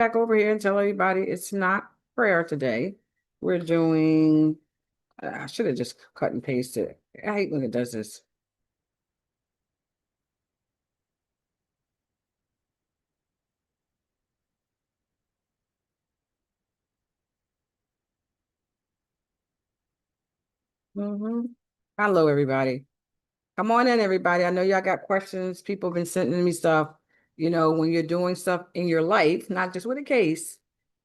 Back over here and tell everybody it's not prayer today. We're doing, I should have just cut and pasted. I hate when it does this. hmm Hello, everybody. Come on in, everybody. I know y'all got questions. People have been sending me stuff. When you're doing stuff in your life, not just with a case,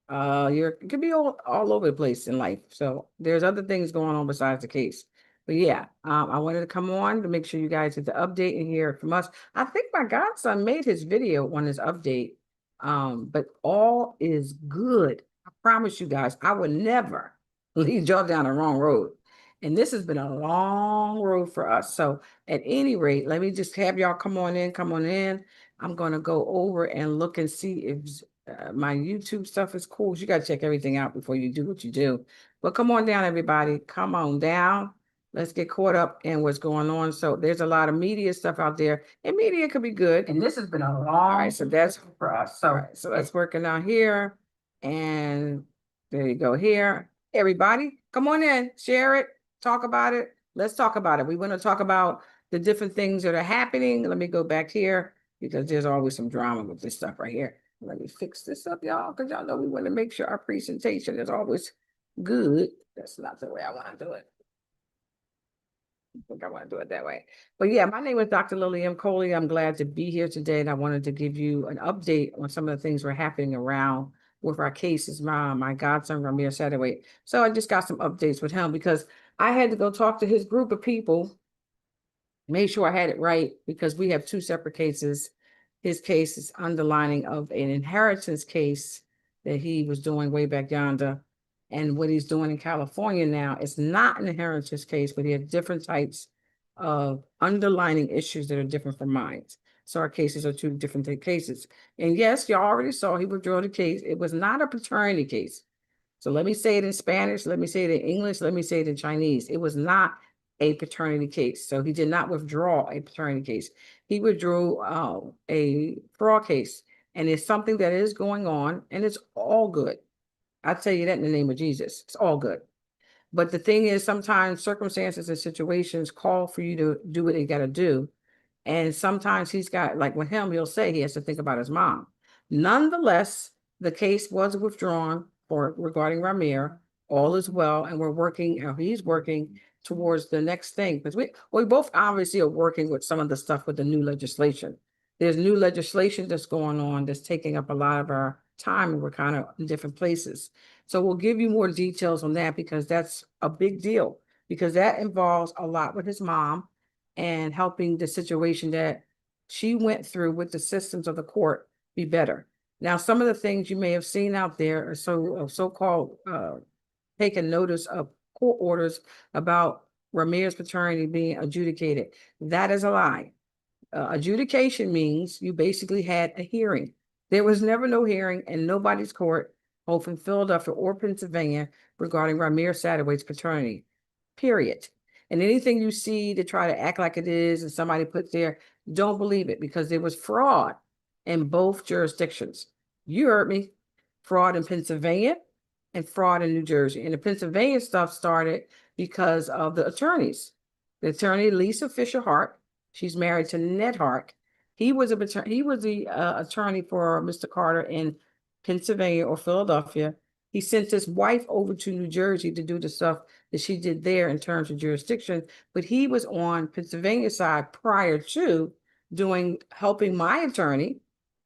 it could be all over the place in life. So there's other things going on besides the case. But yeah, I wanted to come on to make sure you guys get the update and hear it from us. I think my godson made his video on his update. But all is good. I promise you guys, I would never lead y'all down the wrong road. And this has been a long road for us. So at any rate, let me just have y'all come on in, come on in. I'm going to go over and look and see if my YouTube stuff is cool. You got to check everything out before you do what you do. But come on down, everybody. Come on down. Let's get caught up in what's going on. So there's a lot of media stuff out there, and media could be good. And this has been a long. All right, so that's for us. So that's working out here, and there you go here. Everybody, come on in, share it, talk about it. Let's talk about it. We want to talk about the different things that are happening. Let me go back here because there's always some drama with this stuff right here. Let me fix this up, y'all, because y'all know we want to make sure our presentation is always good. That's not the way I want to do it. I think I want to do it that way. But yeah, my name is Dr. Lillie M. Coley. I'm glad to be here today, and I wanted to give you an update on some of the things that are happening around with our cases. My godson, Ramir Satterwhite. So I just got some updates with him because I had to go talk to his group of people, made sure I had it right because we have two separate cases. His case is underlining of an inheritance case that he was doing way back yonder. And what he's doing in California now is not an inheritance case, but he has different types of underlining issues that are different from mine. So our cases are two different cases. And yes, you already saw he withdrew the case. It was not a paternity case. So let me say it in Spanish, let me say it in English, let me say it in Chinese. It was not a paternity case. So he did not withdraw a paternity case. He withdrew a fraud case. And it's something that is going on, and it's all good. I tell you that in the name of Jesus. It's all good. But the thing is, sometimes circumstances and situations call for you to do what you got to do. And sometimes he's got, like with him, he'll say he has to think about his mom. Nonetheless, the case was withdrawn for regarding Ramir. All is well, and we're working, he's working towards the next thing. Because we both obviously are working with some of the stuff with the new legislation. There's new legislation that's going on that's taking up a lot of our time, and we're kind of in different places. So we'll give you more details on that because that's a big deal, because that involves a lot with his mom and helping the situation that she went through with the systems of the court be better. Now, some of the things you may have seen out there are so-called taking notice of court orders about Ramir's paternity being adjudicated. That is a lie. Adjudication means you basically had a hearing. There was never no hearing in nobody's court, both in Philadelphia or Pennsylvania, regarding Ramir Satterwhite's paternity, period. And anything you see to try to act like it is and somebody put there, don't believe it because there was fraud in both jurisdictions. You heard me. Fraud in Pennsylvania and fraud in New Jersey. And the Pennsylvania stuff started because of the attorneys. The attorney, Lisa Fisher Hart, she's married to Ned Hart. He was the attorney for Mr. Carter in Pennsylvania or Philadelphia. He sent his wife over to New Jersey to do the stuff that she did there in terms of jurisdiction, but he was on Pennsylvania side prior to helping my attorney,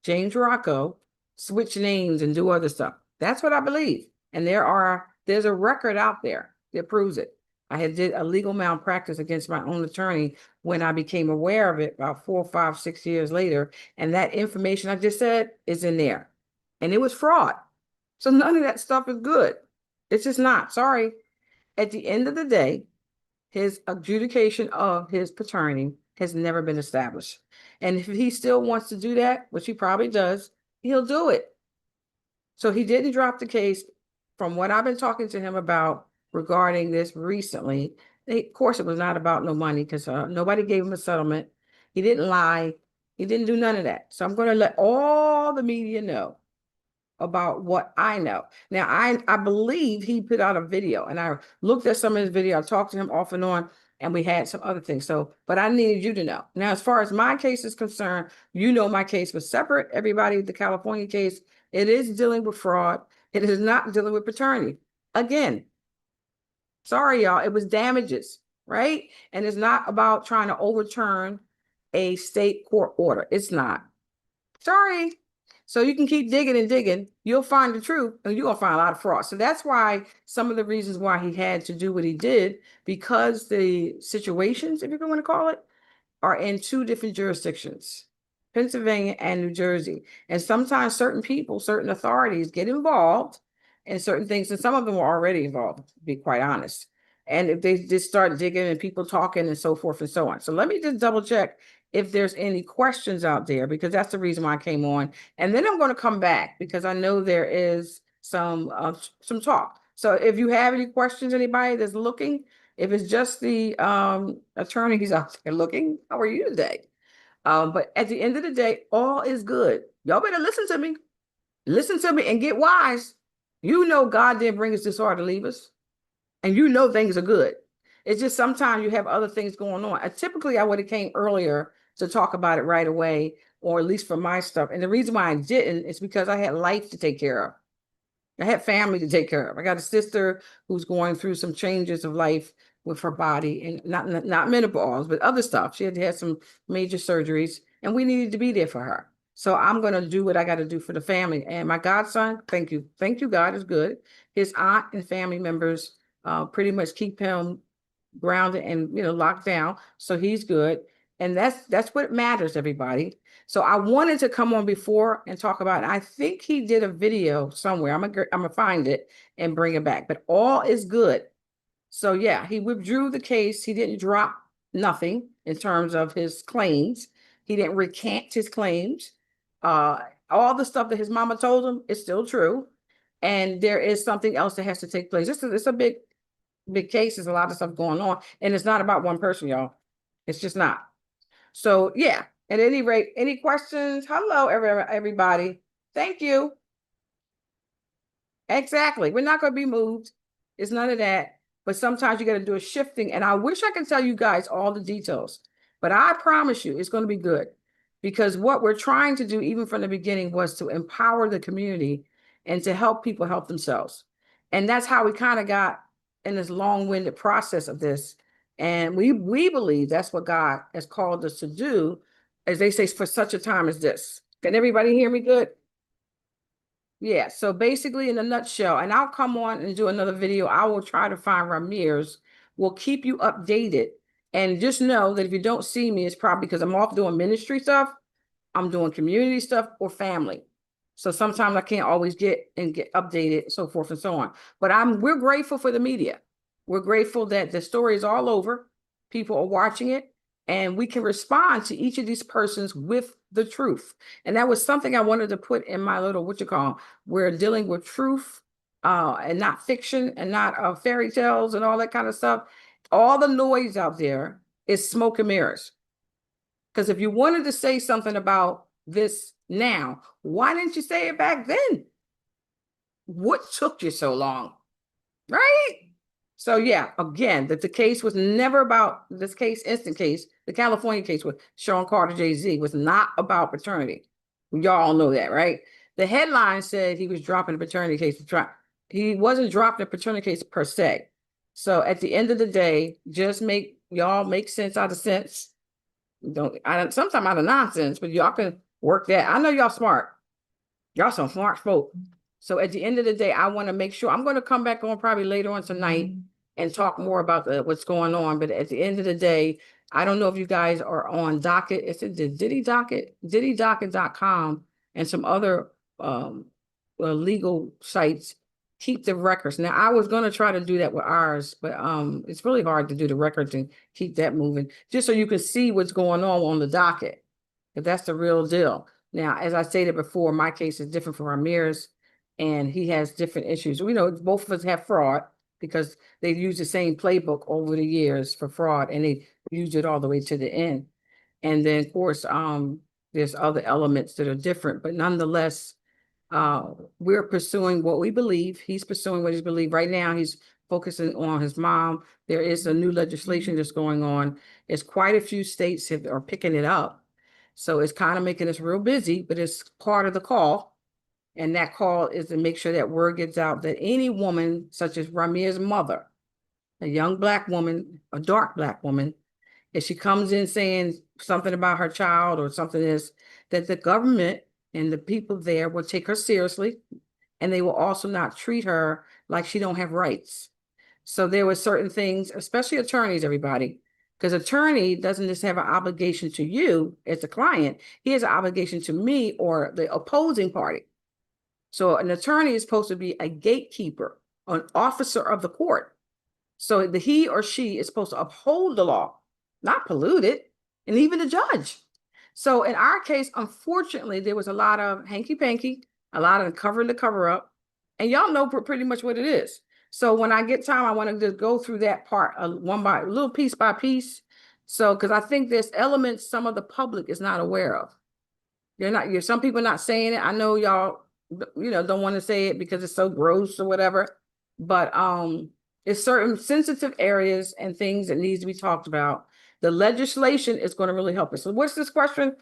James Rocco, switch names and do other stuff. That's what I believe. And there's a record out there that proves it. I had did a legal malpractice against my own attorney when I became aware of it about 4, 5, 6 years later. And that information I just said is in there. And it was fraud. So none of that stuff is good. It's just not. Sorry. At the end of the day, his adjudication of his paternity has never been established. And if he still wants to do that, which he probably does, he'll do it. So he didn't drop the case. From what I've been talking to him about regarding this recently, of course, it was not about no money because nobody gave him a settlement. He didn't lie. He didn't do none of that. So I'm going to let all the media know about what I know. Now, I believe he put out a video, and I looked at some of his video. I talked to him off and on, and we had some other things. So, but I needed you to know. Now, as far as my case is concerned, you know my case was separate. Everybody, the California case, it is dealing with fraud. It is not dealing with paternity. Again, sorry, y'all, it was damages, right? And it's not about trying to overturn a state court order. It's not. Sorry. So you can keep digging and digging. You'll find the truth, and you're going to find a lot of fraud. So that's why some of the reasons why he had to do what he did, because the situations, if you want to call it, are in two different jurisdictions, Pennsylvania and New Jersey. And sometimes certain people, certain authorities get involved in certain things, and some of them are already involved, to be quite honest. And if they just start digging and people talking and so forth and so on. So let me just double check if there's any questions out there, because that's the reason why I came on. And then I'm going to come back because I know there is some talk. So if you have any questions, anybody that's looking, if it's just the attorneys out there looking, how are you today? But at the end of the day, all is good. Y'all better listen to me. Listen to me and get wise. You know God didn't bring us this far to leave us. And you know things are good. It's just sometimes you have other things going on. Typically, I would have came earlier to talk about it right away, or at least for my stuff. And the reason why I didn't is because I had life to take care of. I had family to take care of. I got a sister who's going through some changes of life with her body, and not menopause, but other stuff. She had some major surgeries, and we needed to be there for her. So I'm going to do what I got to do for the family. And my godson, thank you. Thank you, God is good. His aunt and family members pretty much keep him grounded and locked down. So he's good. And that's what matters, everybody. So I wanted to come on before and talk about it. I think he did a video somewhere. I'm gonna find it and bring it back. But all is good. So yeah, he withdrew the case. He didn't drop nothing in terms of his claims. He didn't recant his claims. All the stuff that his mama told him is still true. And there is something else that has to take place. It's a big case. There's a lot of stuff going on. And it's not about one person, y'all. It's just not. So yeah, at any rate, any questions? Hello, everybody. Thank you. Exactly. We're not going to be moved. It's none of that. But sometimes you got to do a shifting. And I wish I could tell you guys all the details, but I promise you it's going to be good, because what we're trying to do, even from the beginning, was to empower the community and to help people help themselves. And that's how we kind of got in this long-winded process of this. And we believe that's what God has called us to do, as they say, for such a time as this. Can everybody hear me good? Yeah, so basically in a nutshell, and I'll come on and do another video. I will try to find Ramirez. We'll keep you updated. And just know that if you don't see me, it's probably because I'm off doing ministry stuff, I'm doing community stuff, or family. So sometimes I can't always get updated, so forth and so on. But we're grateful for the media. We're grateful that the story is all over. People are watching it, and we can respond to each of these persons with the truth. And that was something I wanted to put in my little, we're dealing with truth and not fiction, and not fairy tales and all that kind of stuff. All the noise out there is smoke and mirrors. Because if you wanted to say something about this now, why didn't you say it back then? What took you so long? Right? So yeah, again, that the case was never about this case, instant case. The California case with Sean Carter, Jay-Z, was not about paternity. Y'all know that, right? The headline said he was dropping the paternity case. He wasn't dropping the paternity case per se. So at the end of the day, just make sense out of sense. Sometimes out of nonsense, but y'all can work that. I know y'all smart. Y'all some smart folk. So at the end of the day, I want to make sure I'm going to come back on probably later on tonight and talk more about what's going on. But at the end of the day, I don't know if you guys are on Docket. It's the Diddy Docket, diddydocket.com, and some other legal sites keep the records. Now, I was going to try to do that with ours, but it's really hard to do the records and keep that moving, just so you can see what's going on the docket, if that's the real deal. Now, as I stated before, my case is different from Ramirez, and he has different issues. We know both of us have fraud because they've used the same playbook over the years for fraud, and they used it all the way to the end. And then, of course, there's other elements that are different, but nonetheless, We're pursuing what we believe. He's pursuing what he believes. Right now, he's focusing on his mom. There is a new legislation that's going on. It's quite a few states are picking it up. So it's kind of making us real busy, but it's part of the call. And that call is to make sure that word gets out that any woman, such as Ramir's mother, a young Black woman, a dark Black woman, if she comes in saying something about her child or something is, that the government and the people there will take her seriously, and they will also not treat her like she don't have rights. So there were certain things, especially attorneys, everybody, because attorney doesn't just have an obligation to you as a client, he has an obligation to me or the opposing party. So an attorney is supposed to be a gatekeeper, an officer of the court. So he or she is supposed to uphold the law, not pollute it, and even the judge. So in our case, unfortunately, there was a lot of hanky-panky, a lot of cover the cover up, and y'all know pretty much what it is. So when I get time, I want to just go through that part one by little piece by piece. So because I think there's elements some of the public is not aware of. Some people not saying it. I know y'all, don't want to say it because it's so gross or whatever, but it's certain sensitive areas and things that needs to be talked about. The legislation is going to really help us. So what's this question?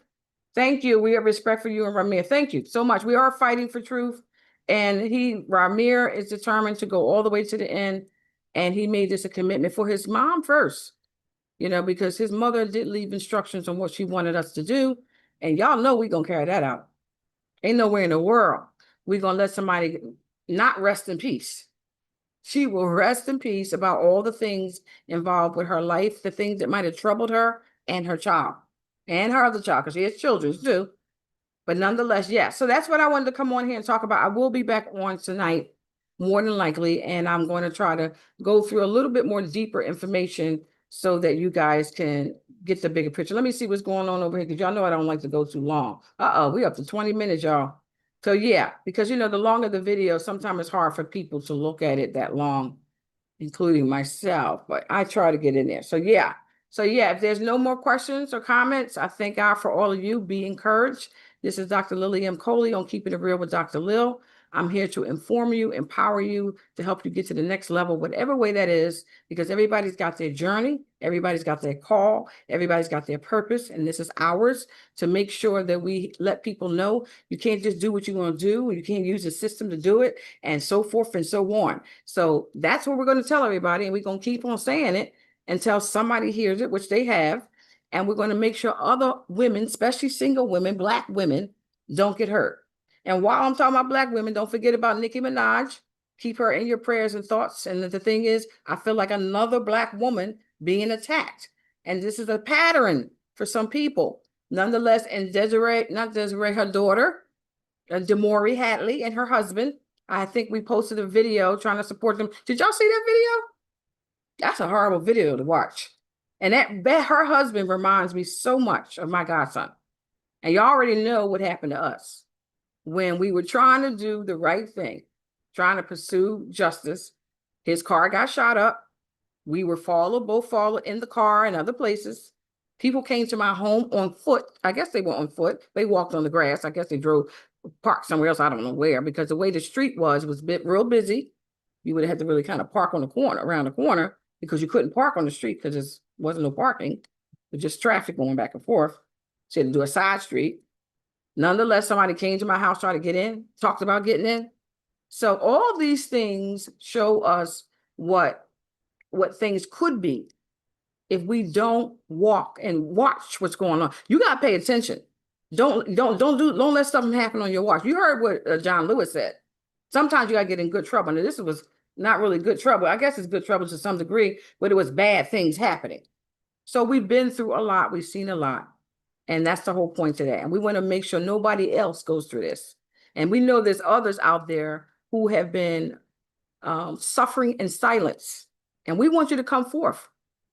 Thank you. We have respect for you and Ramir. Thank you so much. We are fighting for truth. And Ramir is determined to go all the way to the end. And he made this a commitment for his mom first, because his mother did leave instructions on what she wanted us to do. And y'all know we're going to carry that out. Ain't nowhere in the world we're going to let somebody not rest in peace. She will rest in peace about all the things involved with her life, the things that might have troubled her and her child and her other child, because she has children too. But nonetheless, yeah. So that's what I wanted to come on here and talk about. I will be back on tonight, more than likely, and I'm going to try to go through a little bit more deeper information so that you guys can get the bigger picture. Let me see what's going on over here, because y'all know I don't like to go too long. We up to 20 minutes, y'all. So yeah, because the longer the video, sometimes it's hard for people to look at it that long, including myself, but I try to get in there. So yeah, if there's no more questions or comments, I thank God for all of you. Be encouraged. This is Dr. Lillie M. Coley on Keeping It Real with Dr. Lil. I'm here to inform you, empower you, to help you get to the next level, whatever way that is, because everybody's got their journey, everybody's got their call, everybody's got their purpose, and this is ours to make sure that we let people know you can't just do what you want to do, you can't use the system to do it, and so forth and so on. So that's what we're going to tell everybody, and we're going to keep on saying it until somebody hears it, which they have, and we're going to make sure other women, especially single women, Black women, don't get hurt. And while I'm talking about Black women, don't forget about Nicki Minaj. Keep her in your prayers and thoughts. And the thing is, I feel like another Black woman being attacked. And this is a pattern for some people. Nonetheless, and her daughter, Demori Hadley, and her husband, I think we posted a video trying to support them. Did y'all see that video? That's a horrible video to watch. And that her husband reminds me so much of my godson. And you already know what happened to us. When we were trying to do the right thing, trying to pursue justice, his car got shot up. We were both followed in the car and other places. People came to my home on foot. I guess they were on foot. They walked on the grass. I guess they parked somewhere else. I don't know where, because the way the street was real busy. You would have had to really kind of park on the corner, around the corner, because you couldn't park on the street because there wasn't no parking, but just traffic going back and forth. So you had to do a side street. Nonetheless, somebody came to my house, tried to get in, talked about getting in. So all these things show us what things could be if we don't walk and watch what's going on. You got to pay attention. Don't let something happen on your watch. You heard what John Lewis said. Sometimes you got to get in good trouble. And this was not really good trouble. I guess it's good trouble to some degree, but it was bad things happening. So we've been through a lot. We've seen a lot. And that's the whole point of that. And we want to make sure nobody else goes through this. And we know there's others out there who have been suffering in silence. And we want you to come forth.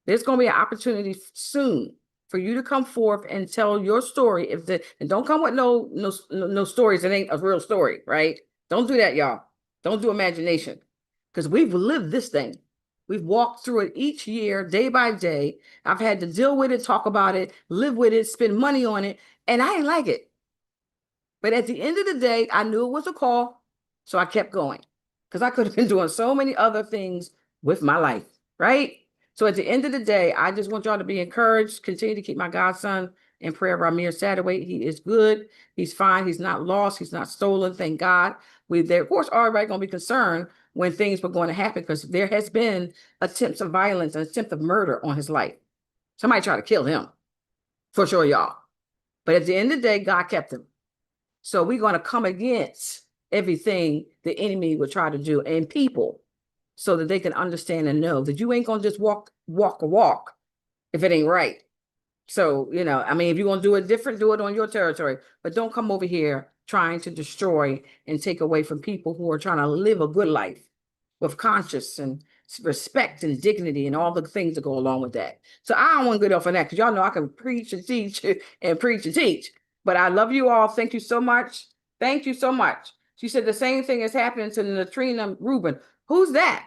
There's going to be an opportunity soon for you to come forth and tell your story. And don't come with no stories that ain't a real story, right? Don't do that, y'all. Don't do imagination, because we've lived this thing. We've walked through it each year, day by day. I've had to deal with it, talk about it, live with it, spend money on it, and I ain't like it. But at the end of the day, I knew it was a call, so I kept going because I could have been doing so many other things with my life, right? So at the end of the day, I just want y'all to be encouraged. Continue to keep my godson in prayer, Ramir Sadaway. He is good. He's fine. He's not lost. He's not stolen. Thank God. We, there, of course, are already going to be concerned when things were going to happen because there has been attempts of violence and attempt of murder on his life. Somebody tried to kill him, for sure, y'all. But at the end of the day, God kept him. So we're going to come against everything the enemy would try to do and people so that they can understand and know that you ain't going to just walk a walk if it ain't right. So, you know, I mean, if you're going to do it different, do it on your territory, but don't come over here trying to destroy and take away from people who are trying to live a good life with conscience and respect and dignity and all the things that go along with that. So I don't want to get off on that because y'all know I can preach and teach and preach and teach. But I love you all. Thank you so much. Thank you so much. She said the same thing is happening to Natrina Rubin. Who's that?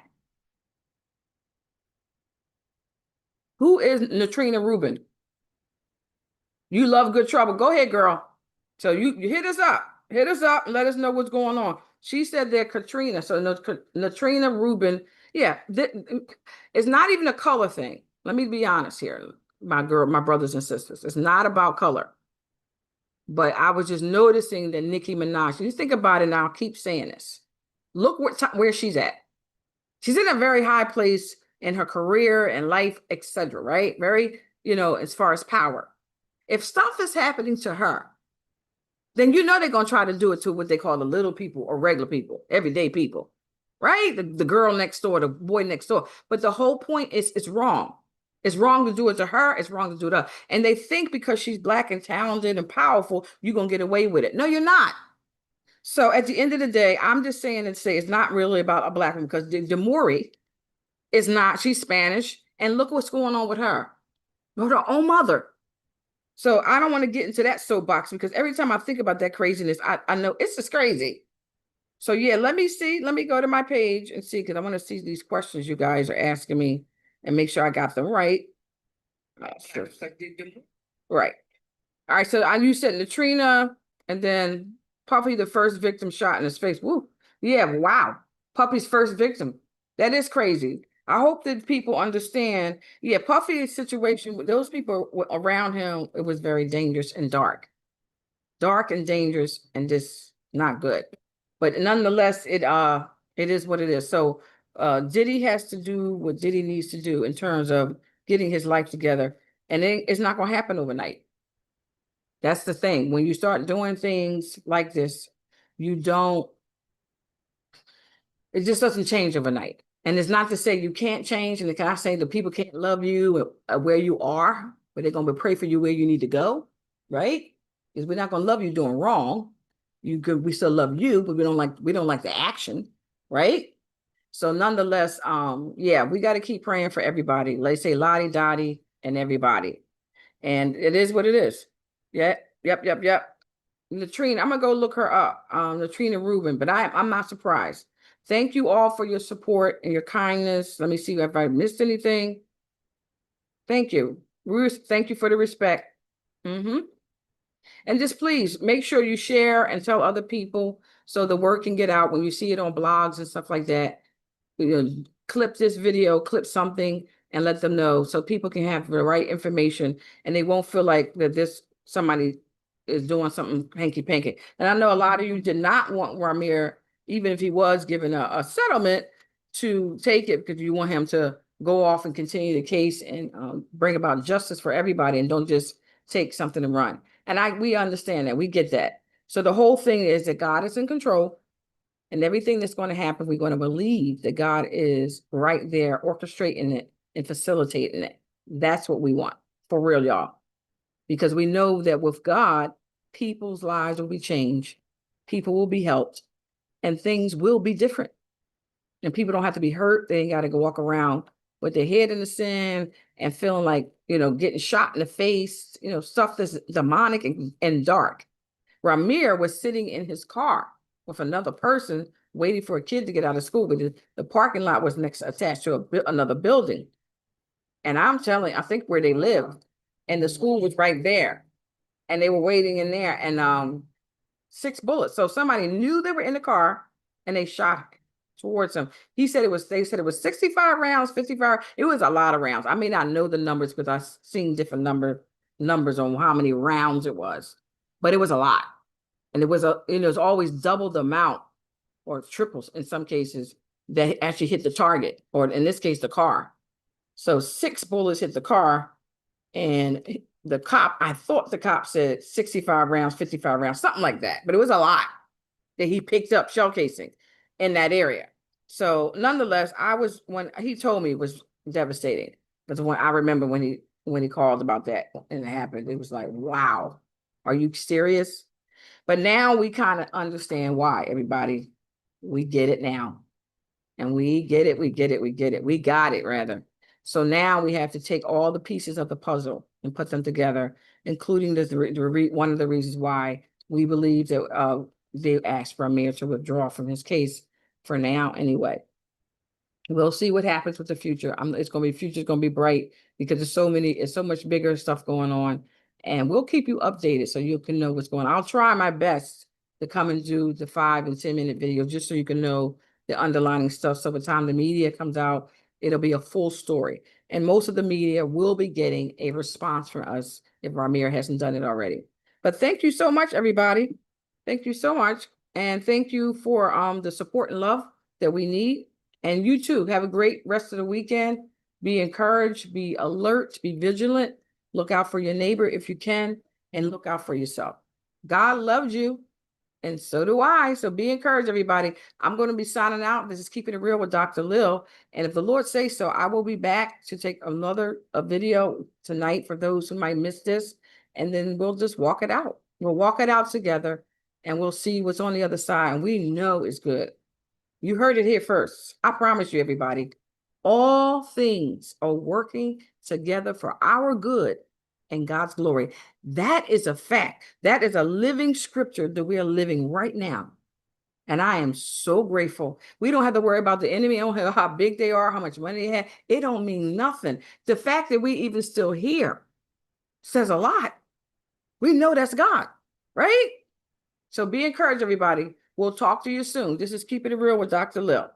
Who is Natrina Rubin? You love good trouble. Go ahead, girl. So you hit us up. Hit us up and let us know what's going on. She said they're Katrina. So Natrina Rubin. Yeah, it's not even a color thing. Let me be honest here, my brothers and sisters. It's not about color. But I was just noticing that Nicki Minaj, you think about it now, I'll keep saying this. Look where she's at. She's in a very high place in her career and life, etc. Right? Very, you know, as far as power. If stuff is happening to her, then you know they're going to try to do it to what they call the little people or regular people, everyday people, right? The girl next door, the boy next door. But the whole point is it's wrong. It's wrong to do it to her. It's wrong to do it to her. And they think because she's Black and talented and powerful, you're going to get away with it. No, you're not. So at the end of the day, I'm just saying and say it's not really about a Black woman because Demori is not, she's Spanish. And look what's going on with her own mother. So I don't want to get into that soapbox because every time I think about that craziness, I know it's just crazy. So yeah, let me see. Let me go to my page and see because I want to see these questions you guys are asking me and make sure I got them right. Sure. Right. All right. So you said Latrina and then Puffy, the first victim shot in his face. Woo. Yeah. Wow. Puffy's first victim. That is crazy. I hope that people understand. Yeah, Puffy's situation with those people around him, it was very dangerous and dark and dangerous and just not good. But nonetheless, it is what it is. So Diddy has to do what Diddy needs to do in terms of getting his life together. And it's not going to happen overnight. That's the thing. When you start doing things like this, you don't, it just doesn't change overnight. And it's not to say you can't change, and can I say that people can't love you where you are, but they're gonna pray for you where you need to go, right? Because we're not gonna love you doing wrong. We still love you, but we don't like the action, right? So nonetheless, yeah, we got to keep praying for everybody. Let's say Lottie Dottie and everybody. And it is what it is. Yeah, yep. Latrina, I'm gonna go look her up, Latrina Rubin, but I'm not surprised. Thank you all for your support and your kindness. Let me see if I missed anything. Thank you. Ruth, thank you for the respect. Mm-hmm. And just please make sure you share and tell other people so the word can get out when you see it on blogs and stuff like that. You know, clip this video, clip something, and let them know so people can have the right information and they won't feel like that somebody is doing something hanky panky. And I know a lot of you did not want Ramir, even if he was given a settlement, to take it because you want him to go off and continue the case and bring about justice for everybody and don't just take something and run. And we understand that, we get that. So the whole thing is that God is in control. And everything that's going to happen, we're going to believe that God is right there orchestrating it and facilitating it. That's what we want, for real, y'all. Because we know that with God, people's lives will be changed, people will be helped, and things will be different. And people don't have to be hurt. They ain't got to go walk around with their head in the sand and feeling like, getting shot in the face, stuff that's demonic and dark. Ramir was sitting in his car with another person waiting for a kid to get out of school, but the parking lot was attached to another building. And I'm telling, I think where they lived, and the school was right there, and they were waiting in there. And 6 bullets. So somebody knew they were in the car and they shot towards him. They said it was 65 rounds, 55. It was a lot of rounds. I may not know the numbers because I've seen different numbers on how many rounds it was, but it was a lot. And it was always double the amount or triples in some cases that actually hit the target, or in this case, the car. So 6 bullets hit the car, and I thought the cop said 65 rounds, 55 rounds, something like that, but it was a lot that he picked up shell casing in that area. So nonetheless, when he told me, it was devastating. Because when I remember when he called about that and it happened, it was like, wow, are you serious? But now we kind of understand why, everybody. We get it now. And we get it, we get it, we get it. We got it, rather. So now we have to take all the pieces of the puzzle and put them together, including one of the reasons why we believe that they asked for Amir to withdraw from his case for now anyway. We'll see what happens with the future. Future's going to be bright because it's so much bigger stuff going on, and we'll keep you updated so you can know what's going on. I'll try my best to come and do the 5 and 10-minute videos just so you can know the underlying stuff. So by the time the media comes out, it'll be a full story. And most of the media will be getting a response from us if Ramir hasn't done it already. But thank you so much, everybody. Thank you so much. And thank you for the support and love that we need. And you too, have a great rest of the weekend. Be encouraged, be alert, be vigilant. Look out for your neighbor if you can, and look out for yourself. God loves you, and so do I. So be encouraged, everybody. I'm going to be signing out. This is Keeping It Real with Dr. Lil. And if the Lord says so, I will be back to take a video tonight for those who might miss this. And then we'll just walk it out. We'll walk it out together, and we'll see what's on the other side. And we know it's good. You heard it here first. I promise you, everybody, all things are working together for our good and God's glory. That is a fact. That is a living scripture that we are living right now. And I am so grateful. We don't have to worry about the enemy. I don't know how big they are, how much money they have. It don't mean nothing. The fact that we even still here says a lot. We know that's God, right? So be encouraged, everybody. We'll talk to you soon. This is Keeping It Real with Dr. Lil.